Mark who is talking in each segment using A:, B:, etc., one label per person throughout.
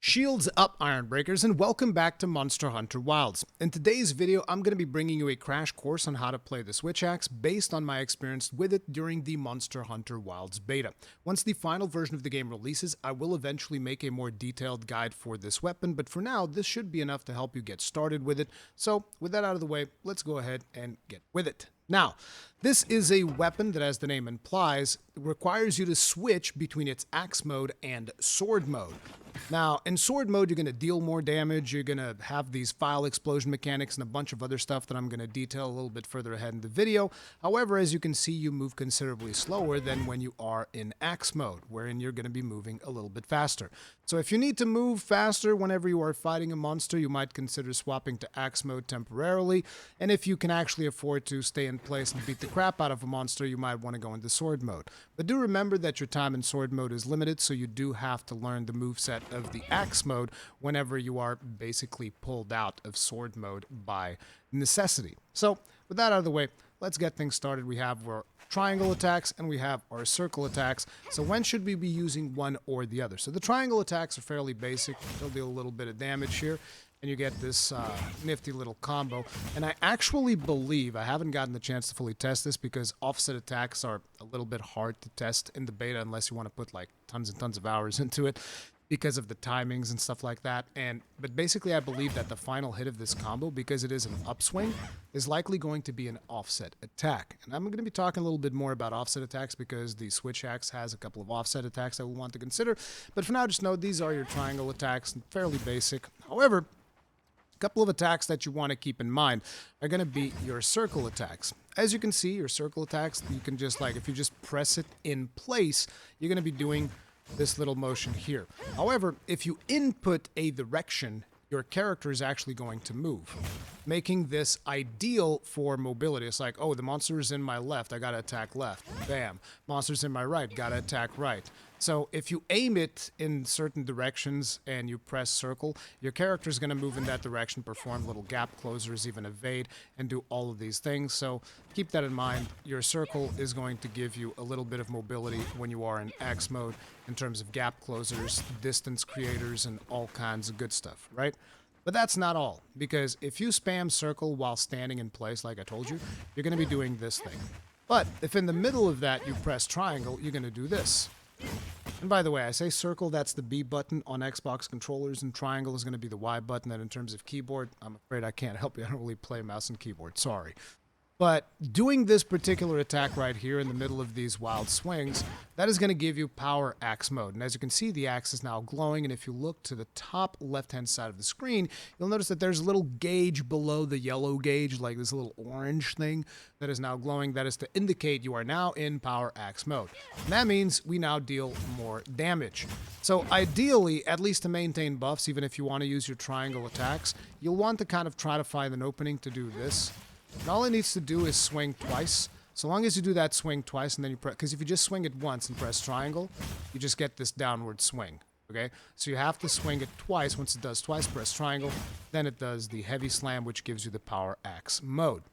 A: Shields up, Ironbreakers, and welcome back to Monster Hunter Wilds. In today's video, I'm going to be bringing you a crash course on how to play the Switch Axe based on my experience with it during the Monster Hunter Wilds beta. Once the final version of the game releases, I will eventually make a more detailed guide for this weapon, but for now, this should be enough to help you get started with it. So, with that out of the way, let's go ahead and get with it. Now, this is a weapon that, as the name implies, requires you to switch between its axe mode and sword mode. Now, in sword mode, you're going to deal more damage, you're going to have these file explosion mechanics and a bunch of other stuff that I'm going to detail a little bit further ahead in the video. However, as you can see, you move considerably slower than when you are in axe mode, wherein you're going to be moving a little bit faster. So if you need to move faster whenever you are fighting a monster, you might consider swapping to axe mode temporarily. And if you can actually afford to stay in place and beat the crap out of a monster, you might want to go into sword mode. But do remember that your time in sword mode is limited, so you do have to learn the moveset of the axe mode whenever you are basically pulled out of sword mode by necessity. So with that out of the way, let's get things started. We have our triangle attacks and we have our circle attacks. So when should we be using one or the other? So the triangle attacks are fairly basic. They'll deal a little bit of damage here, and you get this nifty little combo. And I actually believe, I haven't gotten the chance to fully test this because offset attacks are a little bit hard to test in the beta unless you want to put like tons and tons of hours into it, because of the timings and stuff like that. But basically I believe that the final hit of this combo, because it is an upswing, is likely going to be an offset attack. And I'm going to be talking a little bit more about offset attacks because the Switch Axe has a couple of offset attacks that we'll want to consider. But for now, just know these are your triangle attacks, fairly basic. However, a couple of attacks that you want to keep in mind are going to be your circle attacks. As you can see, your circle attacks, you can just if you just press it in place, you're going to be doing this little motion here. However, if you input a direction, your character is actually going to move, making this ideal for mobility. It's like, oh, the monster is in my left, I gotta attack left. Bam. Monster's in my right, gotta attack right. So if you aim it in certain directions and you press circle, your character is going to move in that direction, perform little gap closers, even evade, and do all of these things. So keep that in mind. Your circle is going to give you a little bit of mobility when you are in X mode in terms of gap closers, distance creators, and all kinds of good stuff, right? But that's not all, because if you spam circle while standing in place, like I told you, you're going to be doing this thing. But if in the middle of that you press triangle, you're going to do this. And by the way, I say circle, that's the B button on Xbox controllers, and triangle is going to be the Y button. And in terms of keyboard, I'm afraid I can't help you. I don't really play mouse and keyboard, sorry. But doing this particular attack right here in the middle of these wild swings, that is going to give you power axe mode. And as you can see, the axe is now glowing. And if you look to the top left-hand side of the screen, you'll notice that there's a little gauge below the yellow gauge, like this little orange thing that is now glowing. That is to indicate you are now in power axe mode. And that means we now deal more damage. So ideally, at least to maintain buffs, even if you want to use your triangle attacks, you'll want to kind of try to find an opening to do this. And all it needs to do is swing twice. So long as you do that swing twice and then you press, because if you just swing it once and press triangle, you just get this downward swing, okay? So you have to swing it twice. Once it does twice, press triangle, then it does the heavy slam, which gives you the power axe mode.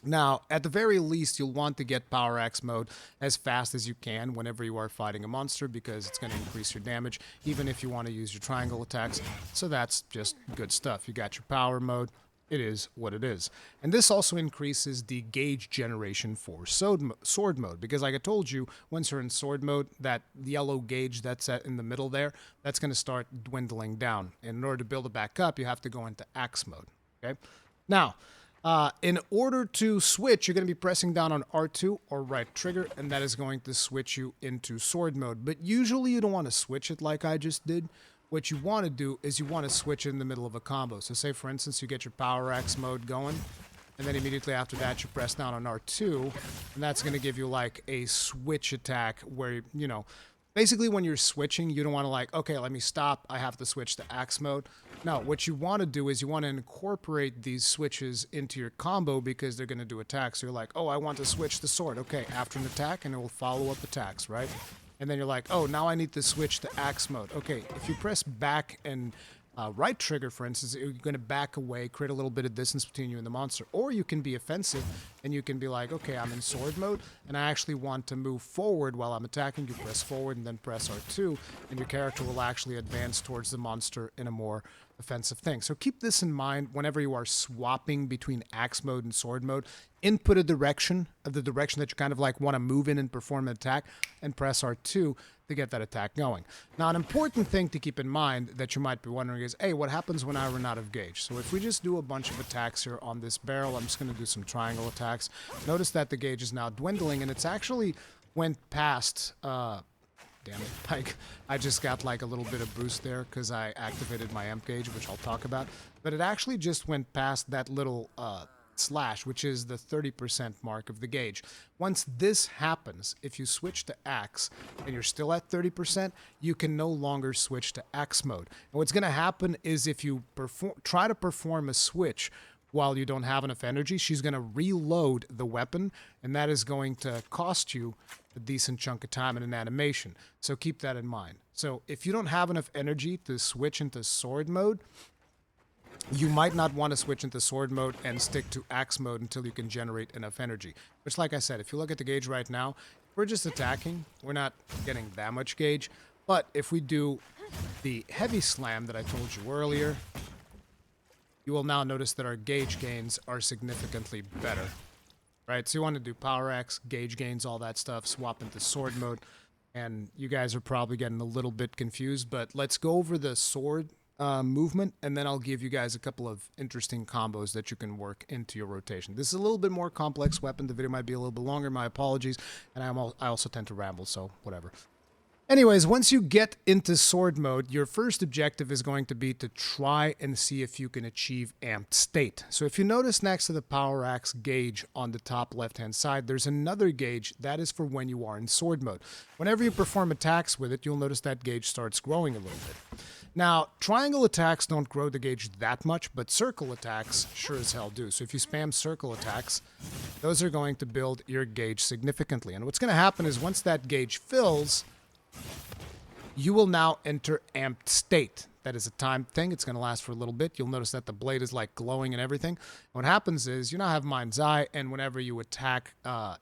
A: Now, at the very least, you'll want to get power axe mode as fast as you can whenever you are fighting a monster, because it's going to increase your damage, even if you want to use your triangle attacks. So that's just good stuff. You got your power mode. It is what it is. And this also increases the gauge generation for sword mode, because like I told you, once you're in sword mode, that yellow gauge that's in the middle there, that's going to start dwindling down. And in order to build it back up, you have to go into axe mode. Okay. Now, in order to switch, you're going to be pressing down on R2 or right trigger, and that is going to switch you into sword mode. But usually you don't want to switch it like I just did. What you want to do is you want to switch it in the middle of a combo. So say, for instance, you get your power axe mode going, and then immediately after that, you press down on R2, and that's going to give you like a switch attack where, you know, basically when you're switching, you don't want to okay, let me stop, I have to switch to axe mode. No, what you want to do is you want to incorporate these switches into your combo because they're going to do attacks. So you're like, oh, I want to switch the sword. Okay, after an attack, and it will follow up attacks, right? And then you're like, oh, now I need to switch to axe mode. Okay, if you press back and right trigger, for instance, you're going to back away, create a little bit of distance between you and the monster. Or you can be offensive, and you can be like, okay, I'm in sword mode, and I actually want to move forward while I'm attacking. You press forward and then press R2, and your character will actually advance towards the monster in a more offensive thing. So keep this in mind whenever you are swapping between axe mode and sword mode. Input a direction of the direction that you kind of like want to move in and perform an attack, and press R2 to get that attack going. Now, an important thing to keep in mind that you might be wondering is, hey, what happens when I run out of gauge? So if we just do a bunch of attacks here on this barrel, I'm just going to do some triangle attacks. Notice that the gauge is now dwindling, and it's actually went past, damn it, like, I just got like a little bit of boost there because I activated my amp gauge, which I'll talk about. But it actually just went past that little slash, which is the 30% mark of the gauge. Once this happens, if you switch to axe and you're still at 30%, you can no longer switch to axe mode. And what's going to happen is if you try to perform a switch while you don't have enough energy, she's going to reload the weapon, and that is going to cost you a decent chunk of time in an animation. So keep that in mind. So if you don't have enough energy to switch into sword mode, you might not want to switch into sword mode and stick to axe mode until you can generate enough energy. Which, like I said, if you look at the gauge right now, we're just attacking. We're not getting that much gauge. But if we do the heavy slam that I told you earlier, you will now notice that our gauge gains are significantly better. Right? So you want to do power axe, gauge gains, all that stuff, swap into sword mode. And you guys are probably getting a little bit confused, but let's go over the sword movement, and then I'll give you guys a couple of interesting combos that you can work into your rotation. This is a little bit more complex weapon. The video might be a little bit longer. My apologies. And I also tend to ramble, so whatever. Anyways, once you get into sword mode, your first objective is going to be to try and see if you can achieve amped state. So if you notice next to the power axe gauge on the top left-hand side, there's another gauge that is for when you are in sword mode. Whenever you perform attacks with it, you'll notice that gauge starts growing a little bit. Now, triangle attacks don't grow the gauge that much, but circle attacks sure as hell do. So if you spam circle attacks, those are going to build your gauge significantly. And what's going to happen is once that gauge fills, you will now enter amped state. That is a time thing. It's going to last for a little bit. You'll notice that the blade is like glowing and everything. What happens is you now have mind's eye, and whenever you attack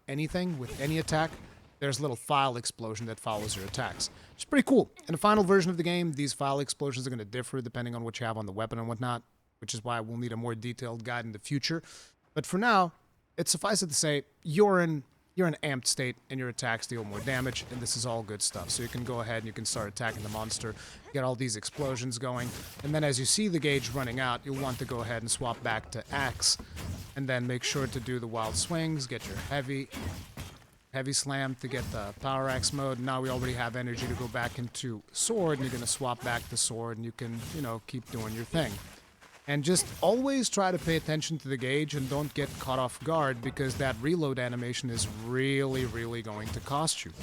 A: anything with any attack, there's a little file explosion that follows your attacks. It's pretty cool. In the final version of the game, these file explosions are going to differ depending on what you have on the weapon and whatnot, which is why we'll need a more detailed guide in the future. But for now, it suffices to say you're in amped state, and your attacks deal more damage, and this is all good stuff. So you can go ahead and you can start attacking the monster, get all these explosions going, and then as you see the gauge running out, you'll want to go ahead and swap back to axe, and then make sure to do the wild swings, get your heavy slam to get the power axe mode. Now we already have energy to go back into sword, and you're going to swap back to sword, and you can, keep doing your thing. And just always try to pay attention to the gauge and don't get caught off guard, because that reload animation is really, really going to cost you.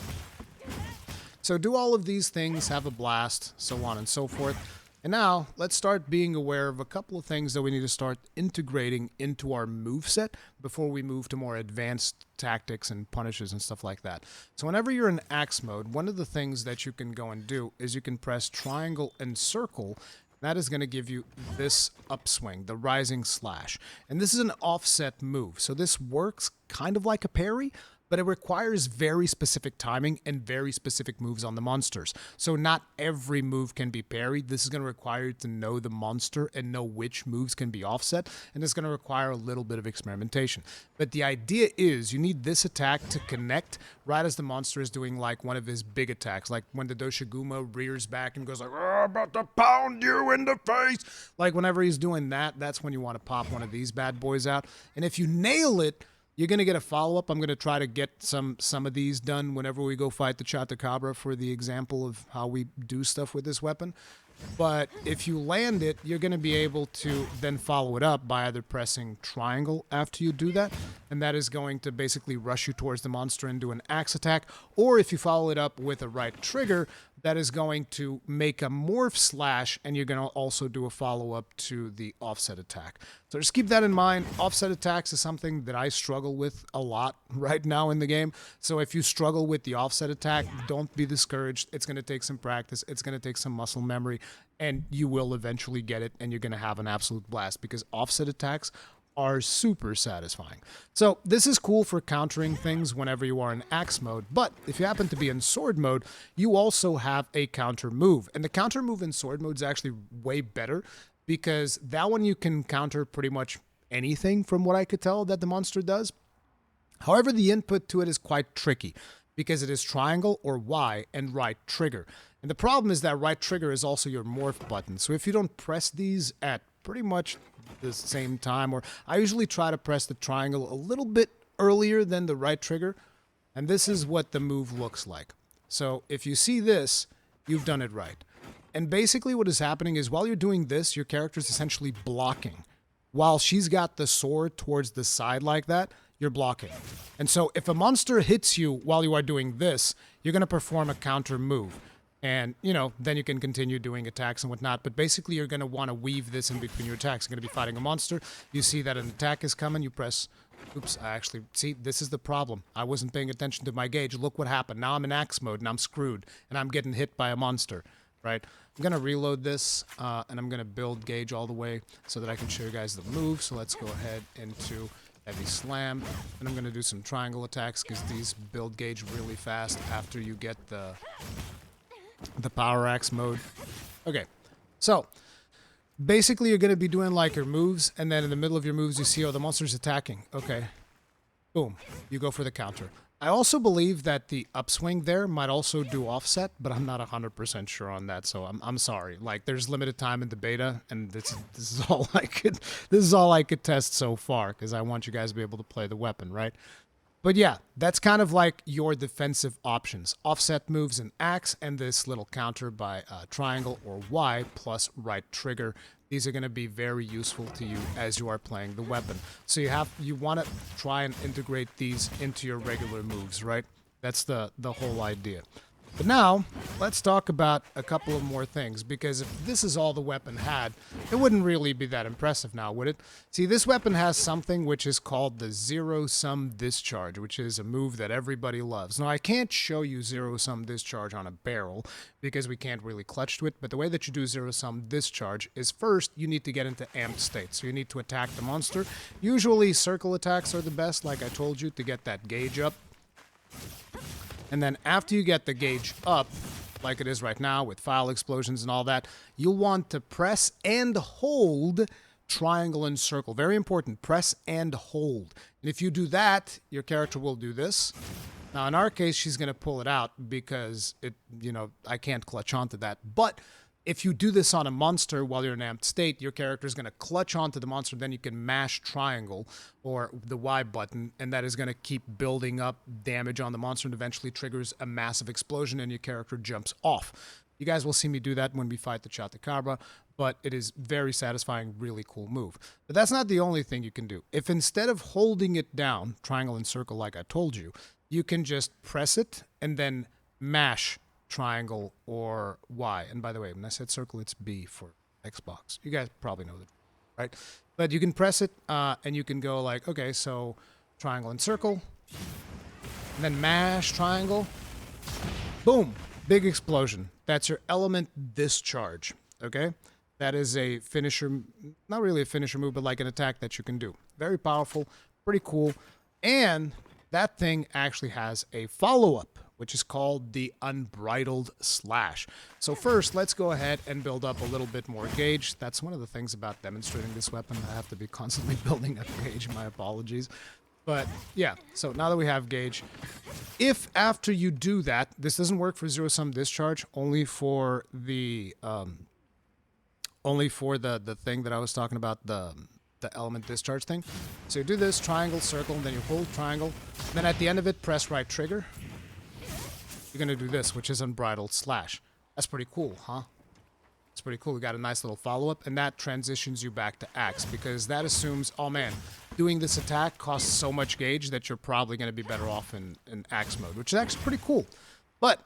A: So do all of these things, have a blast, so on and so forth. And now, let's start being aware of a couple of things that we need to start integrating into our moveset before we move to more advanced tactics and punishes and stuff like that. So whenever you're in axe mode, one of the things that you can go and do is you can press triangle and circle. That is going to give you this upswing, the rising slash. And this is an offset move. So this works kind of like a parry, but it requires very specific timing and very specific moves on the monsters. So not every move can be parried. This is going to require you to know the monster and know which moves can be offset, and it's going to require a little bit of experimentation. But the idea is you need this attack to connect right as the monster is doing like one of his big attacks, like when the Doshiguma rears back and goes like, "Oh, I'm about to pound you in the face." Like whenever he's doing that, that's when you want to pop one of these bad boys out. And if you nail it, you're going to get a follow-up. I'm going to try to get some of these done whenever we go fight the Chatacabra for the example of how we do stuff with this weapon. But if you land it, you're going to be able to then follow it up by either pressing triangle after you do that, and that is going to basically rush you towards the monster and do an axe attack, or if you follow it up with a right trigger, that is going to make a morph slash, and you're going to also do a follow-up to the offset attack. So just keep that in mind. Offset attacks is something that I struggle with a lot right now in the game. So if you struggle with the offset attack, don't be discouraged. It's going to take some practice. It's going to take some muscle memory, and you will eventually get it, and you're going to have an absolute blast because offset attacks are super satisfying. So this is cool for countering things whenever you are in axe mode, but if you happen to be in sword mode, you also have a counter move. And the counter move in sword mode is actually way better because that one you can counter pretty much anything from what I could tell that the monster does. However, the input to it is quite tricky because it is triangle or Y and right trigger. And the problem is that right trigger is also your morph button. So if you don't press these at pretty much the same time, or I usually try to press the triangle a little bit earlier than the right trigger, and this is what the move looks like. So if you see this, you've done it right. And basically what is happening is while you're doing this, your character is essentially blocking. While she's got the sword towards the side like that, you're blocking. And so if a monster hits you while you are doing this, you're going to perform a counter move. And, you know, then you can continue doing attacks and whatnot. But basically, you're going to want to weave this in between your attacks. You're going to be fighting a monster. You see that an attack is coming. You press... Oops, I actually... See, this is the problem. I wasn't paying attention to my gauge. Look what happened. Now I'm in axe mode, and I'm screwed. And I'm getting hit by a monster, right? I'm going to reload this, and I'm going to build gauge all the way so that I can show you guys the move. So let's go ahead into heavy slam. And I'm going to do some triangle attacks because these build gauge really fast after you get the power axe mode. Okay, so basically you're going to be doing like your moves, and then in the middle of your moves you see, oh, the monster's attacking. Okay, boom, you go for the counter. I also believe that the upswing there might also do offset, but I'm not 100% sure on that, so I'm sorry. Like, there's limited time in the beta, and this is all I could test so far because I want you guys to be able to play the weapon, right? But yeah, that's kind of like your defensive options. Offset moves and axe, and this little counter by triangle or Y plus right trigger. These are going to be very useful to you as you are playing the weapon. So you want to try and integrate these into your regular moves, right? That's the whole idea. But now, let's talk about a couple of more things, because if this is all the weapon had, it wouldn't really be that impressive now, would it? See, this weapon has something which is called the zero-sum discharge, which is a move that everybody loves. Now, I can't show you zero-sum discharge on a barrel, because we can't really clutch to it, but the way that you do zero-sum discharge is first, you need to get into amped state. So you need to attack the monster. Usually, circle attacks are the best, like I told you, to get that gauge up. And then after you get the gauge up, like it is right now with file explosions and all that, you'll want to press and hold triangle and circle. Very important, press and hold. And if you do that, your character will do this. Now in our case, she's going to pull it out because I can't clutch onto that. But if you do this on a monster while you're in amped state, your character is going to clutch onto the monster, then you can mash triangle or the Y button, and that is going to keep building up damage on the monster and eventually triggers a massive explosion and your character jumps off. You guys will see me do that when we fight the Chotacabra, but it is very satisfying, really cool move. But that's not the only thing you can do. If instead of holding it down, triangle and circle like I told you, you can just press it and then mash triangle or Y. And by the way, when I said circle, it's B for Xbox. You guys probably know that, right? But you can press it and you can go like, okay, so triangle and circle, and then mash triangle. Boom, big explosion. That's your element discharge, okay? That is a finisher, not really a finisher move, but like an attack that you can do. Very powerful, pretty cool. And that thing actually has a follow-up, which is called the Unbridled Slash. So first, let's go ahead and build up a little bit more gauge. That's one of the things about demonstrating this weapon. I have to be constantly building up gauge, my apologies. But yeah, so now that we have gauge, if after you do that, this doesn't work for zero-sum discharge, only for the thing that I was talking about, the element discharge thing. So you do this, triangle, circle, and then you hold triangle. Then at the end of it, press right trigger. You're going to do this, which is Unbridled Slash. That's pretty cool, huh? It's pretty cool. We got a nice little follow-up, and that transitions you back to axe, because that assumes, oh man, doing this attack costs so much gauge that you're probably going to be better off in axe mode, which is actually pretty cool. But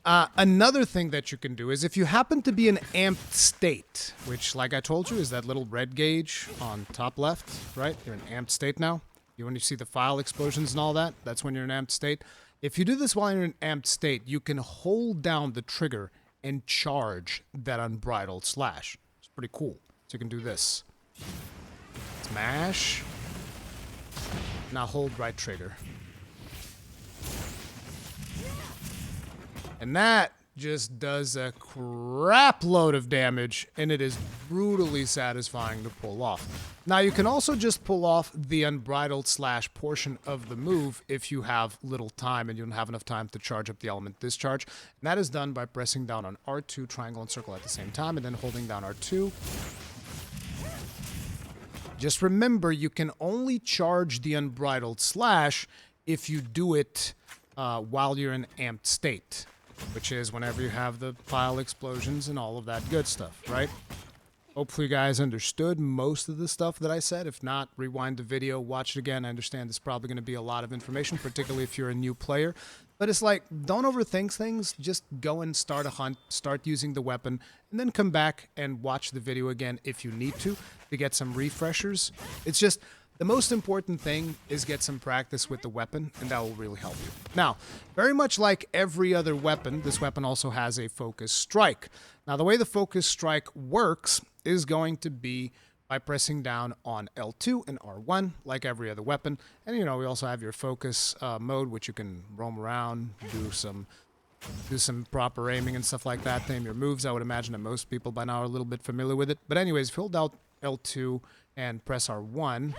A: Another thing that you can do is if you happen to be in amped state, which, like I told you, is that little red gauge on top left, right? You're in amped state now. When you see the file explosions and all that, that's when you're in amped state. If you do this while you're in amped state, you can hold down the trigger and charge that unbridled slash. It's pretty cool. So you can do this. Smash. Now hold right trigger. And that just does a crap load of damage, and it is brutally satisfying to pull off. Now, you can also just pull off the unbridled slash portion of the move if you have little time and you don't have enough time to charge up the element discharge. And that is done by pressing down on R2, triangle and circle at the same time, and then holding down R2. Just remember, you can only charge the unbridled slash if you do it while you're in amped state, which is whenever you have the pile explosions and all of that good stuff, right? Hopefully you guys understood most of the stuff that I said. If not, rewind the video, watch it again. I understand there's probably going to be a lot of information, particularly if you're a new player. But it's like, don't overthink things. Just go and start a hunt, start using the weapon, and then come back and watch the video again if you need to get some refreshers. It's just, the most important thing is get some practice with the weapon, and that will really help you. Now, very much like every other weapon, this weapon also has a focus strike. Now, the way the focus strike works is going to be by pressing down on L2 and R1, like every other weapon. And, you know, we also have your focus mode, which you can roam around, do some proper aiming and stuff like that, name your moves. I would imagine that most people by now are a little bit familiar with it. But anyways, if you hold out L2 and press R1,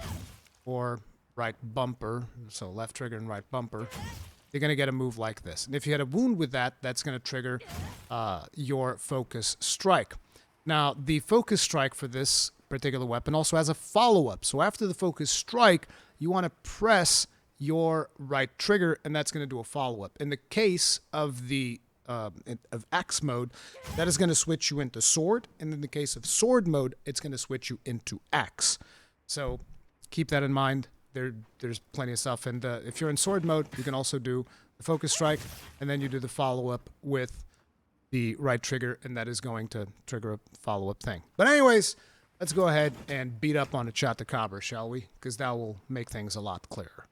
A: or right bumper, so left trigger and right bumper, you're going to get a move like this. And if you had a wound with that, that's going to trigger your focus strike. Now, the focus strike for this particular weapon also has a follow-up. So after the focus strike, you want to press your right trigger, and that's going to do a follow-up. In the case of the of axe mode, that is going to switch you into sword, and in the case of sword mode, it's going to switch you into axe. So keep that in mind. There's plenty of stuff, and if you're in sword mode, you can also do the focus strike, and then you do the follow-up with the right trigger, and that is going to trigger a follow-up thing. But anyways, let's go ahead and beat up on the Chupacabra, shall we? Because that will make things a lot clearer.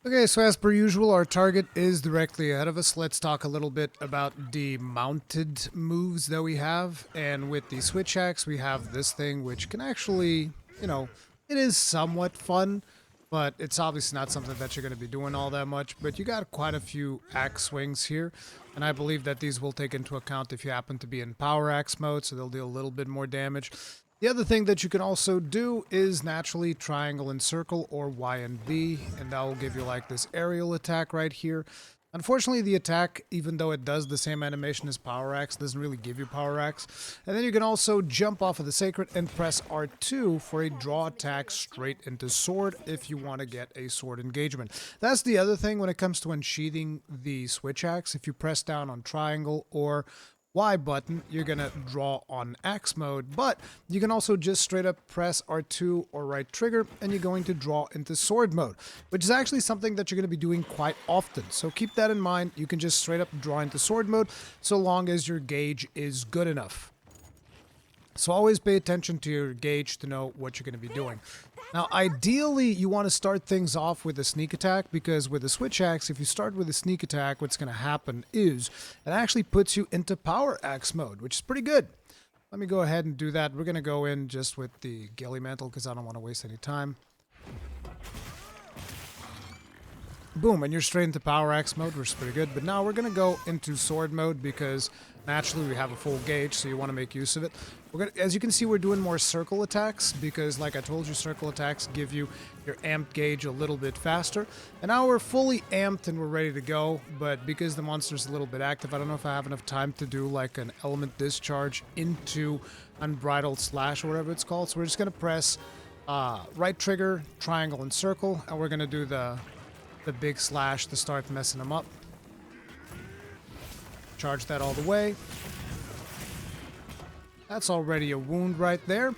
A: Okay, so as per usual, our target is directly ahead of us. Let's talk a little bit about the mounted moves that we have. And with the switch axe, we have this thing, which can actually, you know, it is somewhat fun, but it's obviously not something that you're going to be doing all that much. But you got quite a few axe swings here, and I believe that these will take into account if you happen to be in power axe mode, so they'll deal a little bit more damage. The other thing that you can also do is naturally triangle and circle, or Y and B, and that will give you like this aerial attack right here. Unfortunately, the attack, even though it does the same animation as Power Axe, doesn't really give you Power Axe. And then you can also jump off of the Sacred and press R2 for a draw attack straight into Sword if you want to get a Sword engagement. That's the other thing when it comes to unsheathing the Switch Axe. If you press down on triangle or Y button, you're going to draw on axe mode, but you can also just straight up press R2 or right trigger and you're going to draw into sword mode, which is actually something that you're going to be doing quite often. So keep that in mind. You can just straight up draw into sword mode so long as your gauge is good enough. So always pay attention to your gauge to know what you're going to be doing. Now, ideally, you want to start things off with a sneak attack, because with a switch axe, if you start with a sneak attack, what's going to happen is it actually puts you into power axe mode, which is pretty good. Let me go ahead and do that. We're going to go in just with the ghillie mantle because I don't want to waste any time. Boom, and you're straight into power axe mode, which is pretty good. But now we're going to go into sword mode because naturally we have a full gauge, so you want to make use of it. As you can see, we're doing more circle attacks because, like I told you, circle attacks give you your amped gauge a little bit faster. And now we're fully amped and we're ready to go, but because the monster's a little bit active, I don't know if I have enough time to do like an element discharge into unbridled slash or whatever it's called. So we're just going to press right trigger, triangle, and circle, and we're going to do the big slash to start messing them up. Charge that all the way. That's already a wound right there.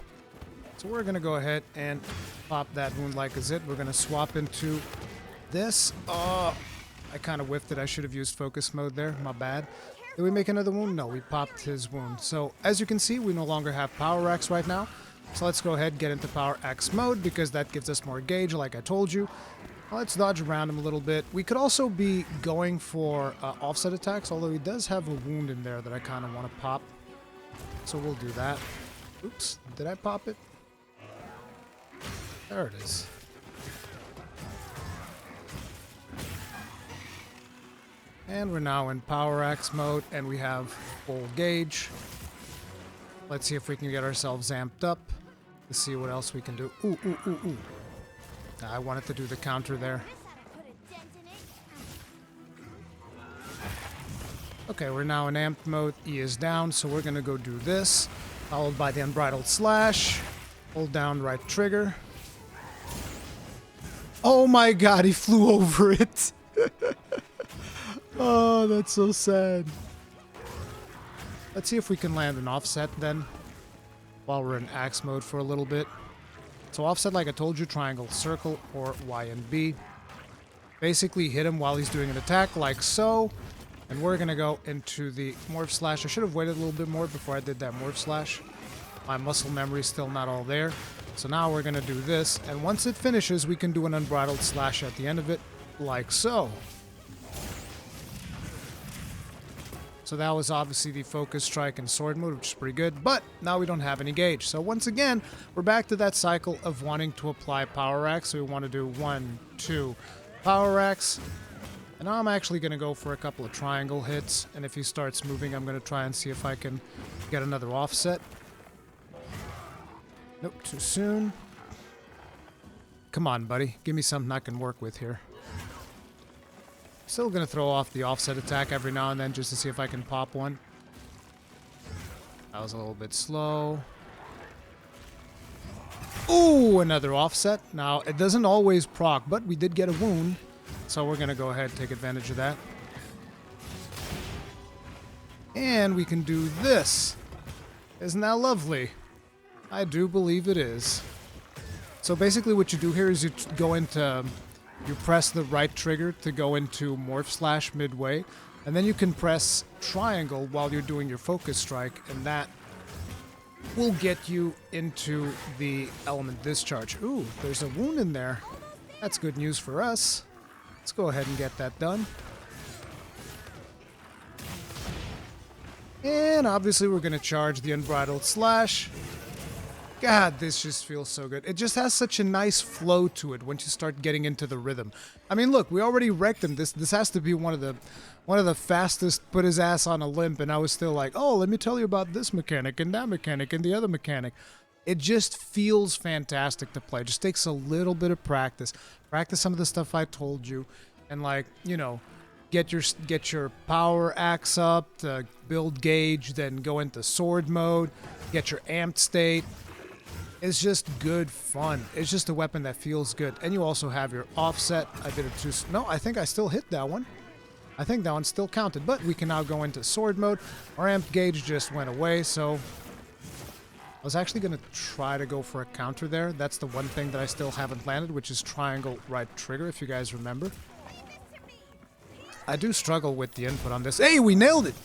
A: So we're going to go ahead and pop that wound like a zit. We're going to swap into this. I kind of whiffed it. I should have used focus mode there. My bad. Did we make another wound? No, we popped his wound. So as you can see, we no longer have Power Axe right now. So let's go ahead and get into Power Axe mode because that gives us more gauge like I told you. Let's dodge around him a little bit. We could also be going for offset attacks, although he does have a wound in there that I kind of want to pop. So we'll do that. Oops, did I pop it? There it is. And we're now in Power Axe mode, and we have full gauge. Let's see if we can get ourselves amped up. Let's see what else we can do. Ooh, ooh, ooh, ooh. I wanted to do the counter there. Okay, we're now in amped mode. E is down, so we're going to go do this. Followed by the Unbridled Slash. Hold down right trigger. Oh my god, he flew over it. Oh, that's so sad. Let's see if we can land an offset then, while we're in axe mode for a little bit. So offset, like I told you, triangle, circle, or Y and B. Basically hit him while he's doing an attack, like so. And we're going to go into the Morph Slash. I should have waited a little bit more before I did that Morph Slash. My muscle memory is still not all there. So now we're going to do this. And once it finishes, we can do an Unbridled Slash at the end of it, like so. So that was obviously the Focus Strike and Sword mode, which is pretty good, but now we don't have any gauge. So once again, we're back to that cycle of wanting to apply Power Axe. So we want to do 1, 2, Power Axe. And now I'm actually going to go for a couple of triangle hits, and if he starts moving, I'm going to try and see if I can get another offset. Nope, too soon. Come on, buddy. Give me something I can work with here. Still going to throw off the offset attack every now and then just to see if I can pop one. That was a little bit slow. Ooh, another offset. Now, it doesn't always proc, but we did get a wound. So we're going to go ahead and take advantage of that. And we can do this. Isn't that lovely? I do believe it is. So basically what you do here is you go into... You press the right trigger to go into Morph Slash midway, and then you can press triangle while you're doing your Focus Strike, and that will get you into the Element Discharge. Ooh, there's a wound in there. That's good news for us. Let's go ahead and get that done. And obviously we're going to charge the Unbridled Slash. God, this just feels so good. It just has such a nice flow to it once you start getting into the rhythm. I mean, look, we already wrecked him. This has to be one of the fastest put his ass on a limp, and I was still like, oh, let me tell you about this mechanic and that mechanic and the other mechanic. It just feels fantastic to play. It just takes a little bit of practice. Practice some of the stuff I told you, and like, you know, get your Power Axe up to build gauge, then go into sword mode, get your amped state. It's just good fun. It's just a weapon that feels good. And you also have your offset. I did it too... No, I think I still hit that one. I think that one still counted. But we can now go into sword mode. Our amp gauge just went away, so... I was actually going to try to go for a counter there. That's the one thing that I still haven't landed, which is triangle right trigger, if you guys remember. I do struggle with the input on this. Hey, we nailed it!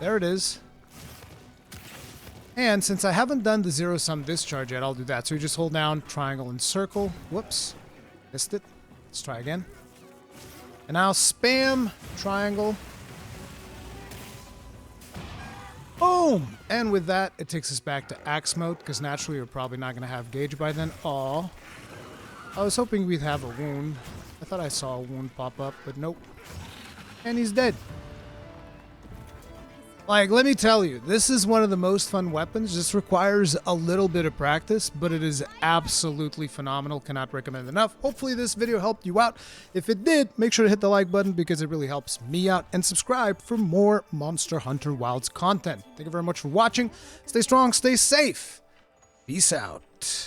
A: There it is. And since I haven't done the zero-sum discharge yet, I'll do that. So you just hold down triangle and circle. Whoops. Missed it. Let's try again. And now spam triangle. Boom! And with that, it takes us back to axe mode, because naturally you're probably not going to have gauge by then. Aw. I was hoping we'd have a wound. I thought I saw a wound pop up, but nope. And he's dead. Like, let me tell you, this is one of the most fun weapons. This requires a little bit of practice, but it is absolutely phenomenal. Cannot recommend enough. Hopefully this video helped you out. If it did, make sure to hit the like button because it really helps me out, and subscribe for more Monster Hunter Wilds content. Thank you very much for watching. Stay strong, stay safe. Peace out.